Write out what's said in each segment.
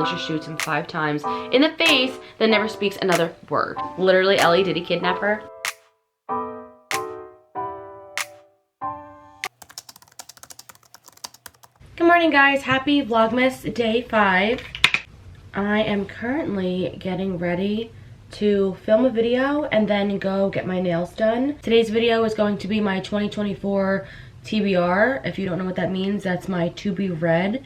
She shoots him 5 times in the face, then never speaks another word. Literally, Ellie, did he kidnap her? Good morning, guys. Happy Vlogmas day 5. I am currently getting ready to film a video and then go get my nails done. Today's video is going to be my 2024 TBR. If you don't know what that means, that's my to be read.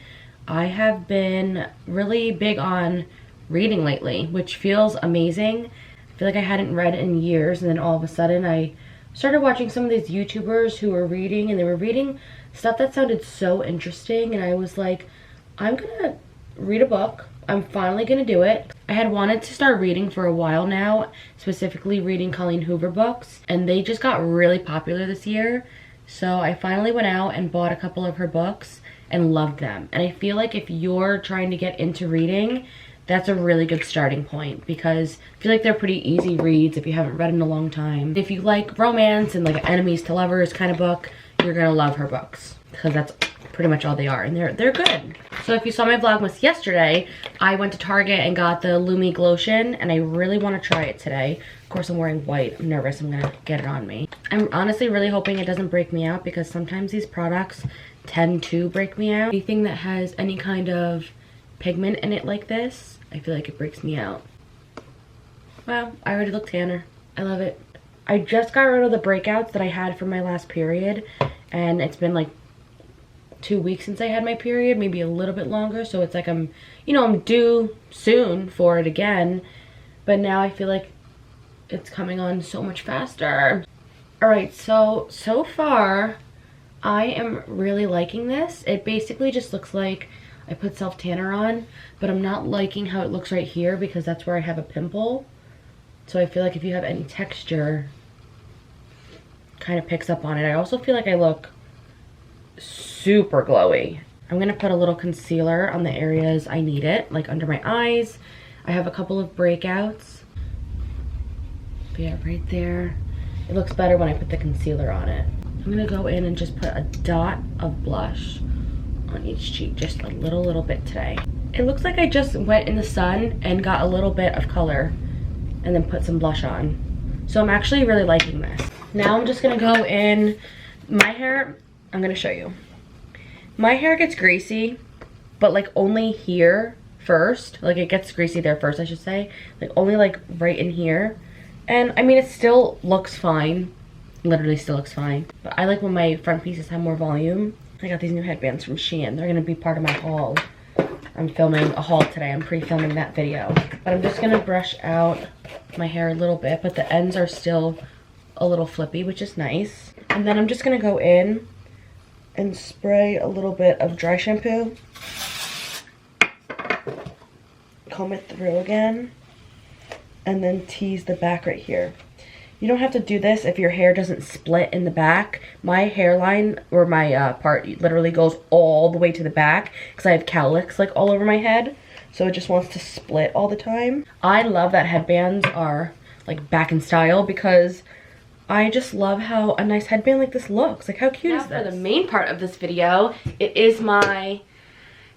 I have been really big on reading lately, which feels amazing. I feel like I hadn't read in years, and then all of a sudden I started watching some of these YouTubers who were reading, and they were reading stuff that sounded so interesting, and I was like, I'm gonna read a book. I'm finally gonna do it. I had wanted to start reading for a while now, specifically reading Colleen Hoover books, and they just got really popular this year. So I finally went out and bought a couple of her books and loved them. And I feel like if you're trying to get into reading, that's a really good starting point, because I feel like they're pretty easy reads if you haven't read in a long time. If you like romance and like enemies to lovers kind of book, you're gonna love her books, because that's pretty much all they are, and they're good. So if you saw my Vlogmas yesterday, I went to Target and got the Lumi Glotion, and I really want to try it today. Of course, I'm wearing white. I'm nervous I'm gonna get it on me. I'm honestly really hoping it doesn't break me out, because sometimes these products tend to break me out. Anything that has any kind of pigment in it like this, I feel like it breaks me out. Wow, I already look tanner. I love it. I just got rid of the breakouts that I had from my last period, and it's been like 2 weeks since I had my period, maybe a little bit longer, so it's like I'm due soon for it again, but now I feel like it's coming on so much faster. Alright, so far I am really liking this. It basically just looks like I put self tanner on, but I'm not liking how it looks right here, because that's where I have a pimple. So I feel like if you have any texture, kind of picks up on it. I also feel like I look super glowy. I'm gonna put a little concealer on the areas I need it, like under my eyes. I have a couple of breakouts. But yeah, right there. It looks better when I put the concealer on it. I'm gonna go in and just put a dot of blush on each cheek, just a little bit today. It looks like I just went in the sun and got a little bit of color and then put some blush on. So I'm actually really liking this. Now I'm just gonna go in. My hair, I'm gonna show you. My hair gets greasy, but like only here first. Like it gets greasy there first, I should say. Like only like right in here. And I mean, it still looks fine. Literally still looks fine. But I like when my front pieces have more volume. I got these new headbands from Shein. They're gonna be part of my haul. I'm filming a haul today. I'm pre-filming that video. But I'm just gonna brush out my hair a little bit, but the ends are still a little flippy, which is nice. And then I'm just gonna go in and spray a little bit of dry shampoo. Comb it through again. And then tease the back right here. You don't have to do this if your hair doesn't split in the back. My hairline, or my part, literally goes all the way to the back, because I have cowlicks like all over my head. So it just wants to split all the time. I love that headbands are like back in style, because I just love how a nice headband like this looks. Like, how cute is this? Now for the main part of this video, it is my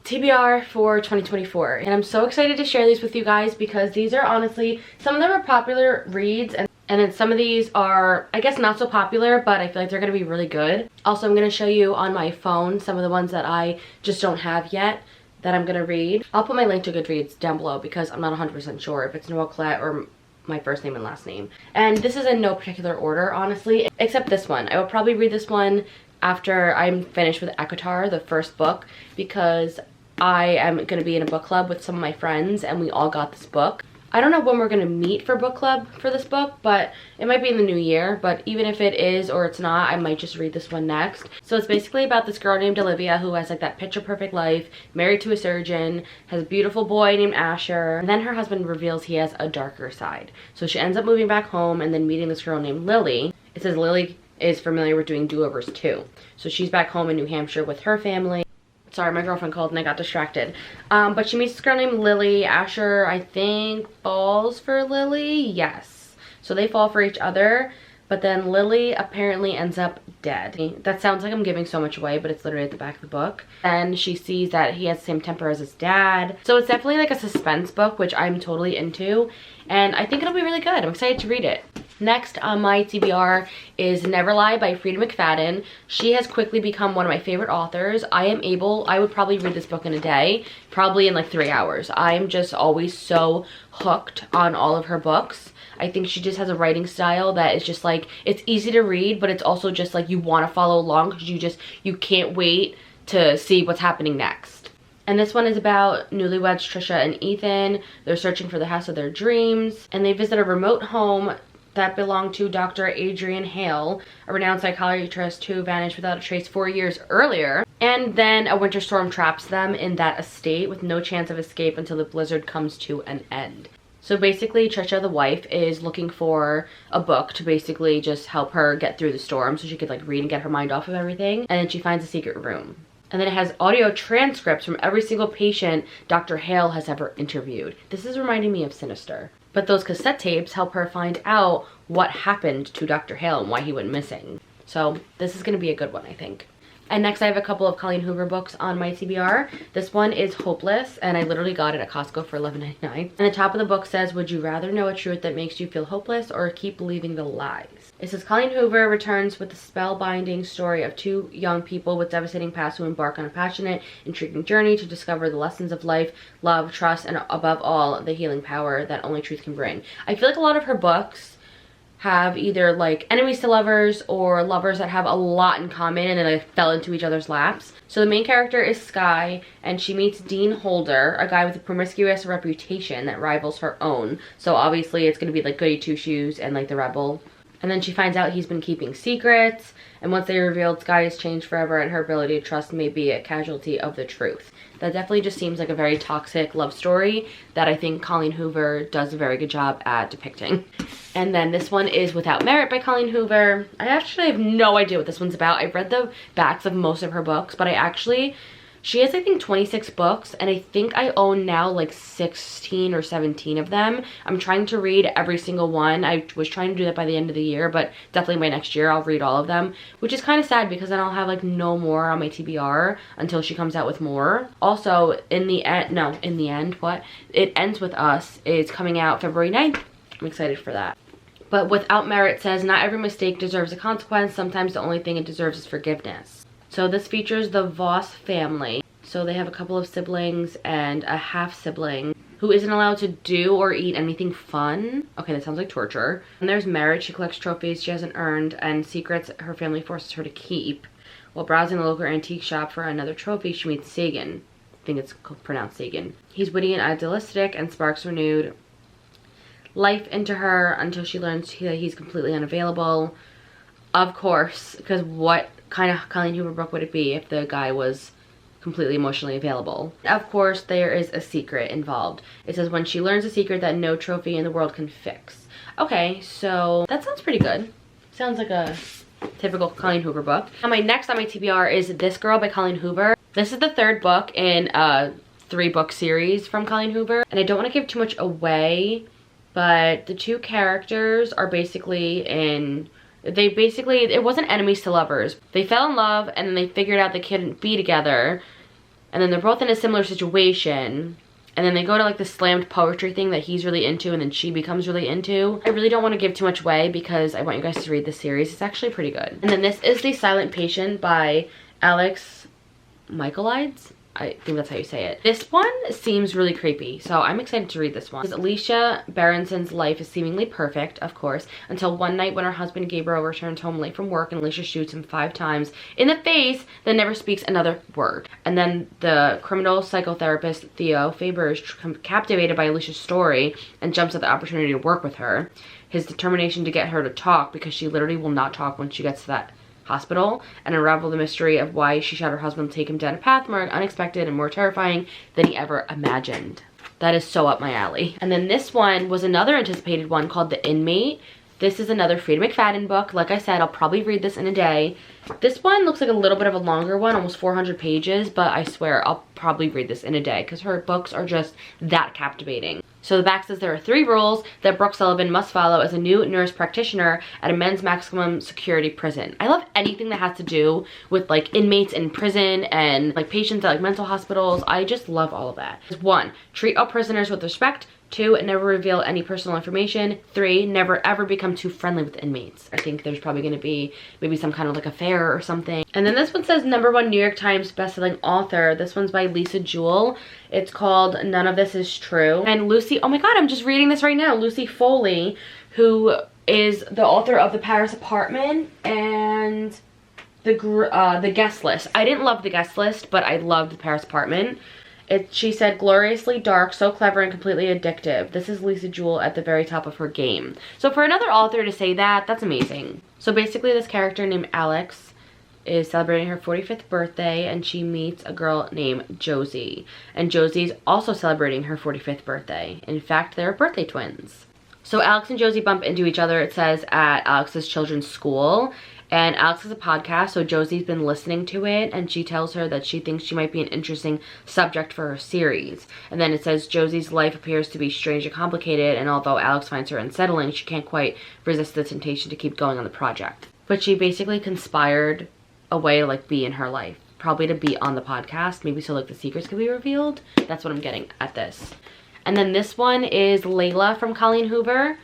TBR for 2024. And I'm so excited to share these with you guys, because these are honestly, some of them are popular reads, and then some of these are, I guess, not so popular, but I feel like they're gonna be really good. Also, I'm gonna show you on my phone some of the ones that I just don't have yet that I'm gonna read. I'll put my link to Goodreads down below, because I'm not 100% sure if it's Noellecollette or my first name and last name. And this is in no particular order, honestly, except this one. I will probably read this one after I'm finished with Ekatar, the first book, because I am going to be in a book club with some of my friends, and we all got this book. I don't know when we're going to meet for book club for this book, but it might be in the new year. But even if it is or it's not, I might just read this one next. So it's basically about this girl named Olivia who has like that picture perfect life, married to a surgeon, has a beautiful boy named Asher, and then her husband reveals he has a darker side. So she ends up moving back home and then meeting this girl named Lily. It says Lily is familiar with doing do-overs too. So she's back home in New Hampshire with her family. Sorry, my girlfriend called and I got distracted. But she meets this girl named Lily. Asher, I think, falls for Lily. Yes. So they fall for each other. But then Lily apparently ends up dead. That sounds like I'm giving so much away, but it's literally at the back of the book. And she sees that he has the same temper as his dad. So it's definitely like a suspense book, which I'm totally into. And I think it'll be really good. I'm excited to read it. Next on my TBR is Never Lie by Frida McFadden. She has quickly become one of my favorite authors. I would probably read this book in a day, probably in like 3 hours. I'm just always so hooked on all of her books. I think she just has a writing style that is just like, it's easy to read, but it's also just like you want to follow along because you can't wait to see what's happening next. And this one is about newlyweds Trisha and Ethan. They're searching for the house of their dreams, and they visit a remote home that belonged to Dr. Adrian Hale, a renowned psychiatrist who vanished without a trace 4 years earlier. And then a winter storm traps them in that estate with no chance of escape until the blizzard comes to an end. So basically, Trisha, the wife, is looking for a book to basically just help her get through the storm so she could like read and get her mind off of everything. And then she finds a secret room. And then it has audio transcripts from every single patient Dr. Hale has ever interviewed. This is reminding me of Sinister. But those cassette tapes help her find out what happened to Dr. Hale and why he went missing. So this is going to be a good one, I think. And next I have a couple of Colleen Hoover books on my TBR. This one is Hopeless, and I literally got it at Costco for $11.99. And the top of the book says, would you rather know a truth that makes you feel hopeless or keep believing the lies? It says, Colleen Hoover returns with the spellbinding story of two young people with devastating pasts who embark on a passionate, intriguing journey to discover the lessons of life, love, trust, and above all, the healing power that only truth can bring. I feel like a lot of her books have either like enemies to lovers or lovers that have a lot in common and then like fell into each other's laps. So the main character is Skye, and she meets Dean Holder, a guy with a promiscuous reputation that rivals her own. So obviously it's gonna be like goody two shoes and like the rebel. And then she finds out he's been keeping secrets, and once they revealed Skye has changed forever and her ability to trust may be a casualty of the truth. That definitely just seems like a very toxic love story that I think Colleen Hoover does a very good job at depicting. And then this one is Without Merit by Colleen Hoover. I actually have no idea what this one's about. I've read the backs of most of her books, but she has, I think, 26 books, and I think I own now like 16 or 17 of them. I'm trying to read every single one. I was trying to do that by the end of the year, but definitely by next year I'll read all of them, which is kind of sad because then I'll have like no more on my TBR until she comes out with more. Also, It Ends With Us is coming out February 9th. I'm excited for that. But Without Merit says, not every mistake deserves a consequence. Sometimes the only thing it deserves is forgiveness. So this features the Voss family. So they have a couple of siblings and a half sibling who isn't allowed to do or eat anything fun. Okay, that sounds like torture. And there's Merit. She collects trophies she hasn't earned and secrets her family forces her to keep. While browsing the local antique shop for another trophy, she meets Sagan. I think it's pronounced Sagan. He's witty and idealistic and sparks renewed life into her until she learns he's completely unavailable. Of course, because what kind of Colleen Hoover book would it be if the guy was completely emotionally available? Of course, there is a secret involved. It says, when she learns a secret that no trophy in the world can fix. Okay, so that sounds pretty good. Sounds like a typical Colleen Hoover book. Next on my TBR is This Girl by Colleen Hoover. This is the third book in a 3-book series from Colleen Hoover, and I don't want to give too much away, but the two characters are it wasn't enemies to lovers. They fell in love and then they figured out they couldn't be together. And then they're both in a similar situation. And then they go to like the slammed poetry thing that he's really into and then she becomes really into. I really don't want to give too much away because I want you guys to read the series. It's actually pretty good. And then this is The Silent Patient by Alex Michaelides. I think that's how you say it. This one seems really creepy, so I'm excited to read this one. Alicia Berenson's life is seemingly perfect, of course, until one night when her husband Gabriel returns home late from work and Alicia shoots him 5 times in the face, then never speaks another word. And then the criminal psychotherapist Theo Faber is captivated by Alicia's story and jumps at the opportunity to work with her. His determination to get her to talk, because she literally will not talk when she gets to that hospital, and unravel the mystery of why she shot her husband, take him down a path more unexpected and more terrifying than he ever imagined. That is so up my alley. And then this one was another anticipated one called The Inmate. This is another Frida McFadden book. Like I said, I'll probably read this in a day. This one looks like a little bit of a longer one, almost 400 pages, but I swear I'll probably read this in a day because her books are just that captivating. So the back says there are 3 rules that Brooke Sullivan must follow as a new nurse practitioner at a men's maximum security prison. I love anything that has to do with like inmates in prison and like patients at like mental hospitals. I just love all of that. 1, treat all prisoners with respect. 2, never reveal any personal information. 3, never ever become too friendly with inmates. I think there's probably going to be maybe some kind of like affair or something. And then this one says #1 New York Times bestselling author. This one's by Lisa Jewell. It's called None of This Is True. And Lucy, oh my god, I'm just reading this right now. Lucy Foley, who is the author of The Paris Apartment and the Guest List. I didn't love The Guest List, but I loved The Paris Apartment. She said, gloriously dark, so clever and completely addictive. This is Lisa Jewell at the very top of her game. So for another author to say that, that's amazing. So basically this character named Alex is celebrating her 45th birthday and she meets a girl named Josie. And Josie's also celebrating her 45th birthday. In fact, they're birthday twins. So Alex and Josie bump into each other, it says, at Alex's children's school. And Alex has a podcast, so Josie's been listening to it, and she tells her that she thinks she might be an interesting subject for her series. And then it says Josie's life appears to be strange and complicated, and although Alex finds her unsettling, she can't quite resist the temptation to keep going on the project. But she basically conspired a way to like be in her life, probably to be on the podcast, maybe so like the secrets could be revealed. That's what I'm getting at this. And then this one is Layla from Colleen Hoover,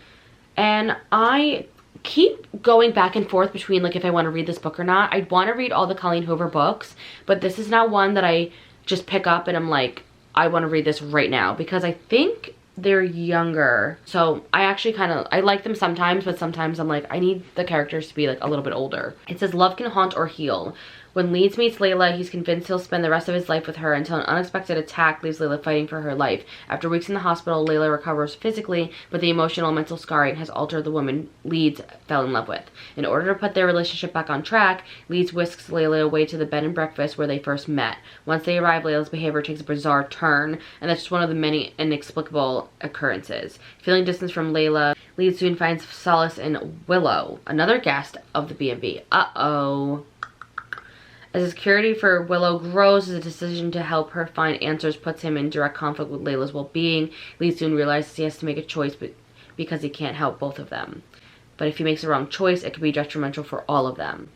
and I keep going back and forth between like if I want to read this book or not. I want to read all the Colleen Hoover books, but this is not one that I just pick up and I'm like, I want to read this right now, because I think they're younger. So I actually I like them sometimes, but sometimes I'm like, I need the characters to be like a little bit older. It says love can haunt or heal. When Leeds meets Layla, he's convinced he'll spend the rest of his life with her until an unexpected attack leaves Layla fighting for her life. After weeks in the hospital, Layla recovers physically, but the emotional and mental scarring has altered the woman Leeds fell in love with. In order to put their relationship back on track, Leeds whisks Layla away to the bed and breakfast where they first met. Once they arrive, Layla's behavior takes a bizarre turn, and that's just one of the many inexplicable occurrences. Feeling distance from Layla, Leeds soon finds solace in Willow, another guest of the B&B. Uh-oh. As his security for Willow grows, his decision to help her find answers puts him in direct conflict with Layla's well-being. Lee soon realizes he has to make a choice because he can't help both of them. But if he makes the wrong choice, it could be detrimental for all of them.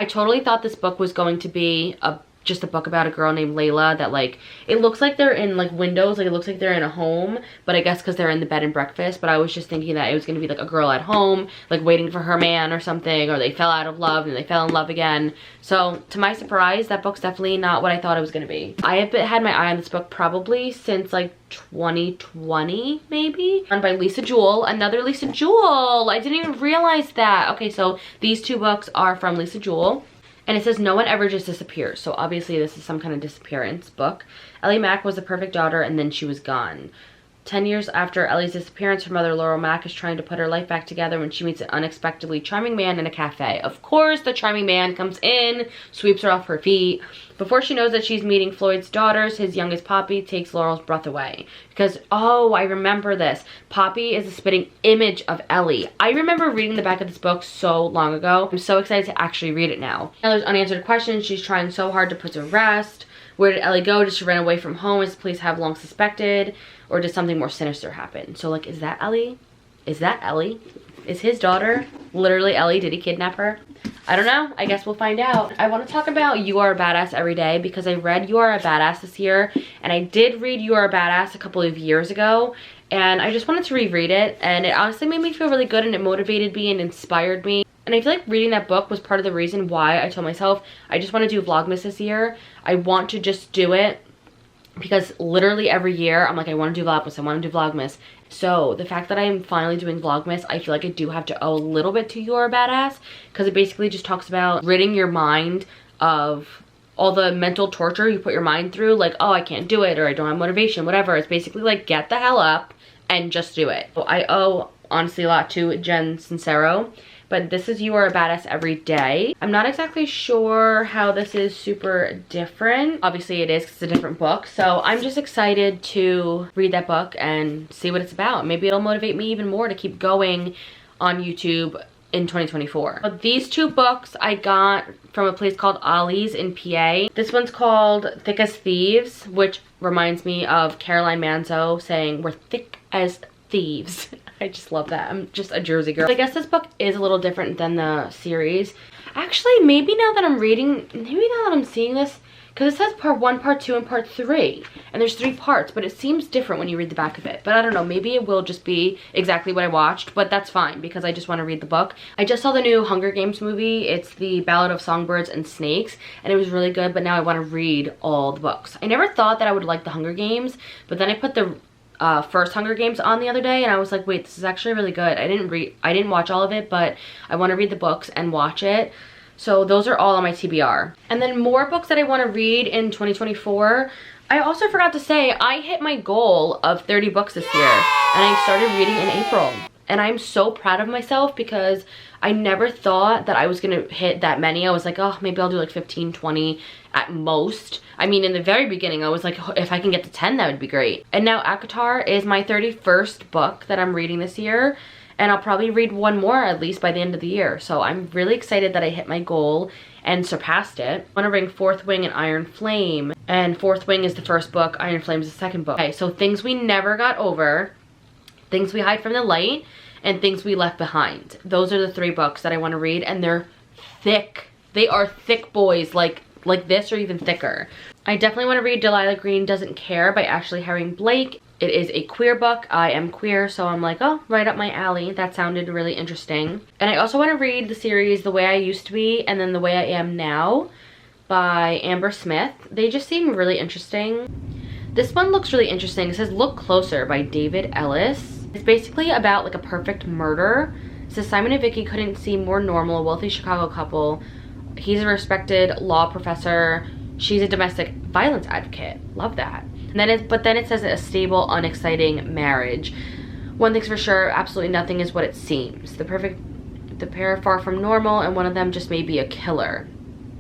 I totally thought this book was going to be just a book about a girl named Layla that like, it looks like they're in like windows, like it looks like they're in a home, but I guess because they're in the bed and breakfast. But I was just thinking that it was going to be like a girl at home, like waiting for her man or something, or they fell out of love and they fell in love again. So to my surprise, that book's definitely not what I thought it was going to be. I have had my eye on this book probably since like 2020 maybe. And by Lisa Jewell, another Lisa Jewell. I didn't even realize that. Okay, so these 2 books are from Lisa Jewell. And it says no one ever just disappears. So obviously this is some kind of disappearance book. Ellie Mack was the perfect daughter and then she was gone. 10 years after Ellie's disappearance, her mother Laurel Mack is trying to put her life back together when she meets an unexpectedly charming man in a cafe. Of course, the charming man comes in, sweeps her off her feet. Before she knows that she's meeting Floyd's daughters, his youngest Poppy takes Laurel's breath away. Because, oh, I remember this. Poppy is a spitting image of Ellie. I remember reading the back of this book so long ago. I'm so excited to actually read it now. Now there's unanswered questions she's trying so hard to put to rest. Where did Ellie go? Did she run away from home as the police have long suspected? Or did something more sinister happen? So like, is that Ellie? Is that Ellie? Is his daughter literally Ellie? Did he kidnap her? I don't know. I guess we'll find out. I want to talk about You Are a Badass Every Day because I read You Are a Badass this year. And I did read You Are a Badass a couple of years ago. And I just wanted to reread it. And it honestly made me feel really good and it motivated me and inspired me. And I feel like reading that book was part of the reason why I told myself I just want to do Vlogmas this year. I want to just do it because literally every year I'm like, I want to do Vlogmas, I want to do Vlogmas. So the fact that I am finally doing Vlogmas, I feel like I do have to owe a little bit to You Are a Badass because it basically just talks about ridding your mind of all the mental torture you put your mind through. Like, oh, I can't do it or I don't have motivation, whatever. It's basically like, get the hell up and just do it. So I owe honestly a lot to Jen Sincero. But this is You Are a Badass Every Day. I'm not exactly sure how this is super different. Obviously it is because it's a different book. So I'm just excited to read that book and see what it's about. Maybe it'll motivate me even more to keep going on YouTube in 2024. But these two books I got from a place called Ollie's in PA. This one's called Thick as Thieves, which reminds me of Caroline Manzo saying, "We're thick as thieves." I just love that. I'm just a Jersey girl. I guess this book is a little different than the series. Actually, maybe now that I'm seeing this, because it says part 1, part 2, and part 3. And there's 3 parts, but it seems different when you read the back of it. But I don't know, maybe it will just be exactly what I watched, but that's fine because I just want to read the book. I just saw the new Hunger Games movie. It's the Ballad of Songbirds and Snakes, and it was really good, but now I want to read all the books. I never thought that I would like the Hunger Games, but then I put the first Hunger Games on the other day, and I was like, wait, this is actually really good. I didn't watch all of it, but I want to read the books and watch it. So those are all on my TBR. And then more books that I want to read in 2024. I also forgot to say, I hit my goal of 30 books this year, and I started reading in April. And I'm so proud of myself because I never thought that I was gonna hit that many. I was like, oh, maybe I'll do like 15, 20 at most. I mean, in the very beginning, I was like, if I can get to 10, that would be great. And now ACOTAR is my 31st book that I'm reading this year. And I'll probably read one more at least by the end of the year. So I'm really excited that I hit my goal and surpassed it. I want to read Fourth Wing and Iron Flame. And Fourth Wing is the first book, Iron Flame is the second book. Okay, so Things We Never Got Over, Things We Hide from the Light, and Things We Left Behind. Those are the 3 books that I want to read, and they're thick. They are thick boys, like this or even thicker. I definitely want to read Delilah Green Doesn't Care by Ashley Herring Blake. It is a queer book. I am queer, so I'm like, oh, right up my alley. That sounded really interesting. And I also want to read the series The Way I Used to Be and then The Way I Am Now by Amber Smith. They just seem really interesting. This one looks really interesting. It says Look Closer by David Ellis. It's basically about like a perfect murder. It says Simon and Vicky couldn't seem more normal, a wealthy Chicago couple. He's a respected law professor. She's a domestic violence advocate. Love that. But then it says a stable, unexciting marriage. One thing's for sure, absolutely nothing is what it seems. The pair are far from normal, and one of them just may be a killer.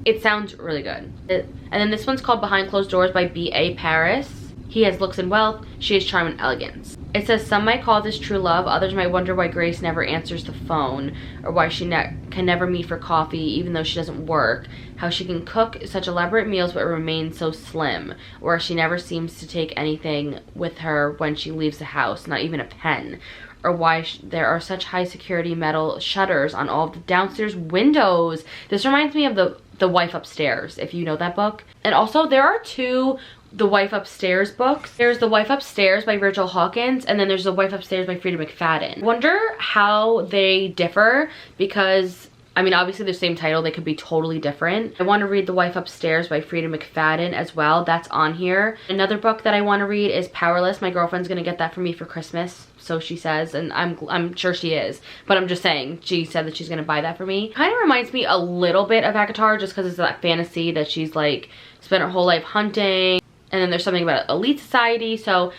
It sounds really good. And then this one's called Behind Closed Doors by B.A. Paris. He has looks and wealth. She has charm and elegance. It says some might call this true love. Others might wonder why Grace never answers the phone, or why she can never meet for coffee even though she doesn't work. How she can cook such elaborate meals but remain so slim, or she never seems to take anything with her when she leaves the house, not even a pen. Or why there are such high security metal shutters on all of the downstairs windows. This reminds me of the Wife Upstairs, if you know that book. And also there are 2 The Wife Upstairs books. There's The Wife Upstairs by Rachel Hawkins, and then there's The Wife Upstairs by Frida McFadden. Wonder how they differ, because I mean, obviously the same title, they could be totally different. I want to read The Wife Upstairs by Frida McFadden as well. That's on here. Another book that I want to read is Powerless. My girlfriend's gonna get that for me for Christmas, so she says, and I'm sure she is, but I'm just saying, she said that she's gonna buy that for me. Kind of reminds me a little bit of ACOTAR, just because it's that fantasy that she's like spent her whole life hunting, and then there's something about elite society, so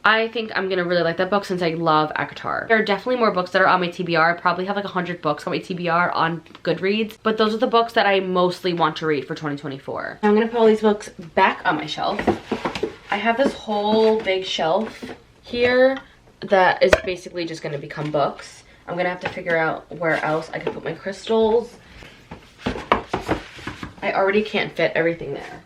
I think I'm gonna really like that book since I love ACOTAR. There are definitely more books that are on my TBR. I probably have like 100 books on my TBR on Goodreads, but those are the books that I mostly want to read for 2024. I'm gonna put all these books back on my shelf. I have this whole big shelf here that is basically just gonna become books. I'm gonna have to figure out where else I can put my crystals. I already can't fit everything there.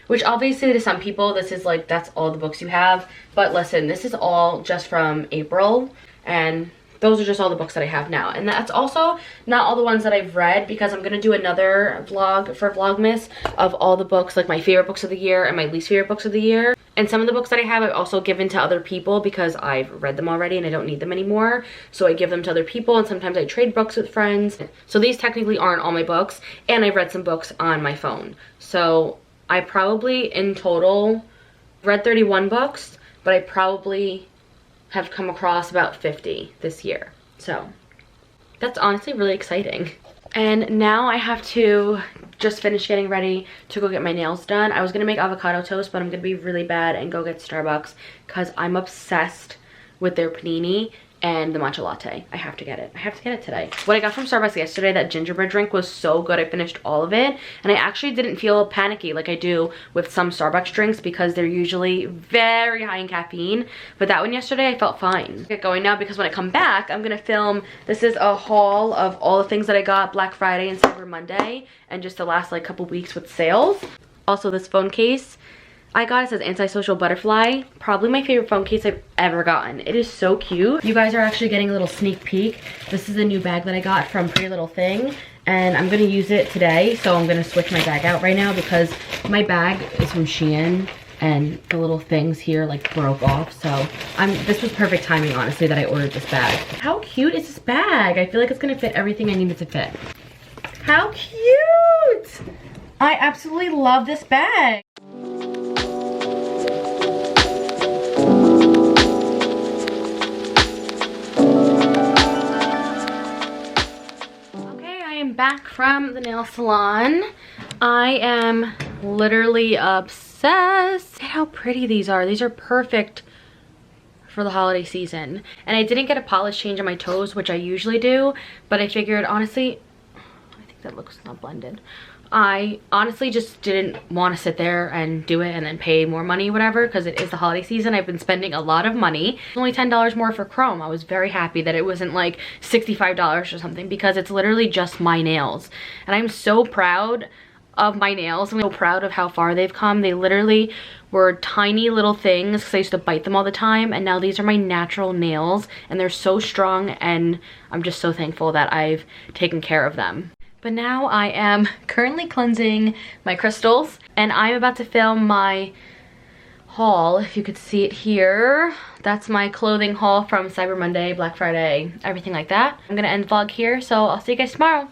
Which obviously to some people, this is like, that's all the books you have. But listen, this is all just from April. And those are just all the books that I have now. And that's also not all the ones that I've read, because I'm going to do another vlog for Vlogmas of all the books, like my favorite books of the year and my least favorite books of the year. And some of the books that I have I've also given to other people because I've read them already and I don't need them anymore. So I give them to other people, and sometimes I trade books with friends. So these technically aren't all my books, and I've read some books on my phone. So I probably in total read 31 books, but I probably have come across about 50 this year. So that's honestly really exciting. And now I have to just finish getting ready to go get my nails done. I was gonna make avocado toast, but I'm gonna be really bad and go get Starbucks because I'm obsessed with their panini. and the matcha latte. I have to get it. I have to get it today. What I got from Starbucks yesterday, that gingerbread drink, was so good. I finished all of it, and I actually didn't feel panicky like I do with some Starbucks drinks because they're usually very high in caffeine. But that one yesterday, I felt fine. Get going now because when I come back, I'm gonna film. This is a haul of all the things that I got Black Friday and Cyber Monday, and just the last like couple weeks with sales. Also, this phone case I got, it says Antisocial Butterfly. Probably my favorite phone case I've ever gotten. It is so cute. You guys are actually getting a little sneak peek. This is a new bag that I got from Pretty Little Thing, and I'm gonna use it today. So I'm gonna switch my bag out right now because my bag is from Shein and the little things here like broke off. So this was perfect timing, honestly, that I ordered this bag. How cute is this bag? I feel like it's gonna fit everything I need it to fit. How cute! I absolutely love this bag. Back from the nail salon. I am literally obsessed. Look at how pretty these are. These are perfect for the holiday season. And I didn't get a polish change on my toes, which I usually do, but I figured, honestly, I think that looks not blended. I honestly just didn't want to sit there and do it and then pay more money, whatever, because it is the holiday season. I've been spending a lot of money. Only $10 more for chrome. I was very happy that it wasn't like $65 or something, because it's literally just my nails. And I'm so proud of my nails. I'm so proud of how far they've come. They literally were tiny little things because I used to bite them all the time, and now these are my natural nails and they're so strong, and I'm just so thankful that I've taken care of them. But now I am currently cleansing my crystals, and I'm about to film my haul. If you could see it here, that's my clothing haul from Cyber Monday, Black Friday, everything like that. I'm gonna end the vlog here, so I'll see you guys tomorrow.